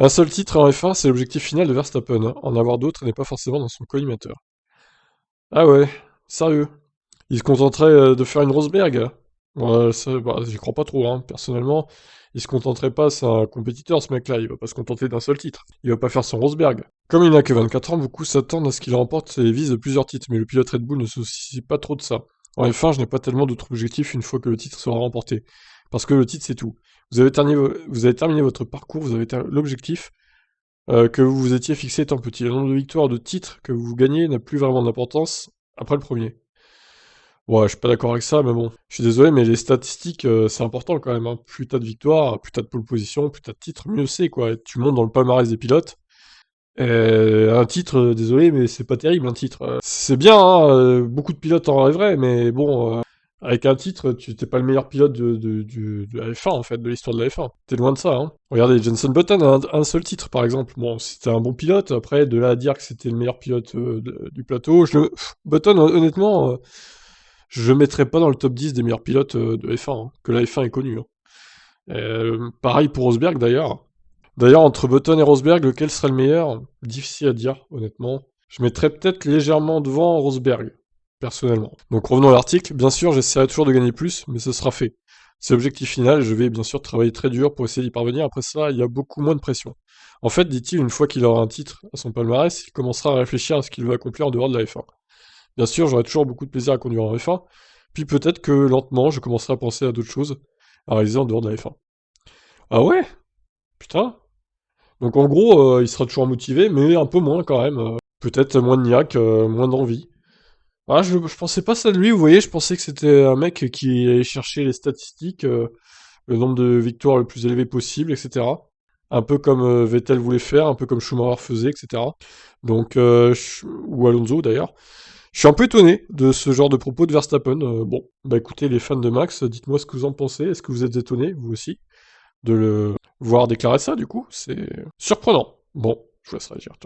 Un seul titre en F1, c'est l'objectif final de Verstappen, hein. En avoir d'autres n'est pas forcément dans son collimateur. Ah ouais, sérieux. Il se contenterait de faire une Rosberg? Ouais, ça, bah, j'y crois pas trop, hein. Personnellement, il se contenterait pas, c'est un compétiteur ce mec-là, il va pas se contenter d'un seul titre. Il va pas faire son Rosberg. Comme il n'a que 24 ans, beaucoup s'attendent à ce qu'il remporte et vise plusieurs titres, mais le pilote Red Bull ne se soucie pas trop de ça. En F1, je n'ai pas tellement d'autres objectifs une fois que le titre sera remporté. Parce que le titre, c'est tout. Vous avez terminé votre parcours, vous avez l'objectif que vous vous étiez fixé étant petit. Le nombre de victoires, de titres que vous gagnez n'a plus vraiment d'importance après le premier. Ouais, je suis pas d'accord avec ça, mais bon. Je suis désolé, mais les statistiques, c'est important quand même, hein. Plus t'as de victoires, plus t'as de pole position, plus t'as de titres, mieux c'est, quoi. Et tu montes dans le palmarès des pilotes. Et un titre, désolé, mais c'est pas terrible, un titre. C'est bien, hein, beaucoup de pilotes en rêveraient, mais bon, avec un titre, tu t'es pas le meilleur pilote de la F1, en fait, de l'histoire de la F1. T'es loin de ça, hein. Regardez, Jenson Button a un seul titre, par exemple. Bon, c'était un bon pilote, après, de là à dire que c'était le meilleur pilote du plateau, Button, honnêtement, je le mettrais pas dans le top 10 des meilleurs pilotes de F1, hein, que la F1 est connue, hein. Pareil pour Rosberg, d'ailleurs. D'ailleurs, entre Button et Rosberg, lequel serait le meilleur? Difficile à dire, honnêtement. Je mettrais peut-être légèrement devant Rosberg, personnellement. Donc revenons à l'article. Bien sûr, j'essaierai toujours de gagner plus, mais ce sera fait. C'est l'objectif final, je vais bien sûr travailler très dur pour essayer d'y parvenir. Après ça, il y a beaucoup moins de pression. En fait, dit-il, une fois qu'il aura un titre à son palmarès, il commencera à réfléchir à ce qu'il veut accomplir en dehors de la F1. Bien sûr, j'aurai toujours beaucoup de plaisir à conduire en F1, puis peut-être que lentement, je commencerai à penser à d'autres choses à réaliser en dehors de la F1. Ah ouais? Putain. Donc en gros, il sera toujours motivé, mais un peu moins quand même. Peut-être moins de niaque, moins d'envie. Ah, je pensais pas ça de lui, vous voyez, je pensais que c'était un mec qui allait chercher les statistiques, le nombre de victoires le plus élevé possible, etc. Un peu comme Vettel voulait faire, un peu comme Schumacher faisait, etc. Donc, ou Alonso d'ailleurs. Je suis un peu étonné de ce genre de propos de Verstappen. Bon, bah écoutez, les fans de Max, dites-moi ce que vous en pensez. Est-ce que vous êtes étonnés, vous aussi, de le voir déclarer ça, du coup? C'est surprenant. Bon, je vous laisse réagir. Ciao.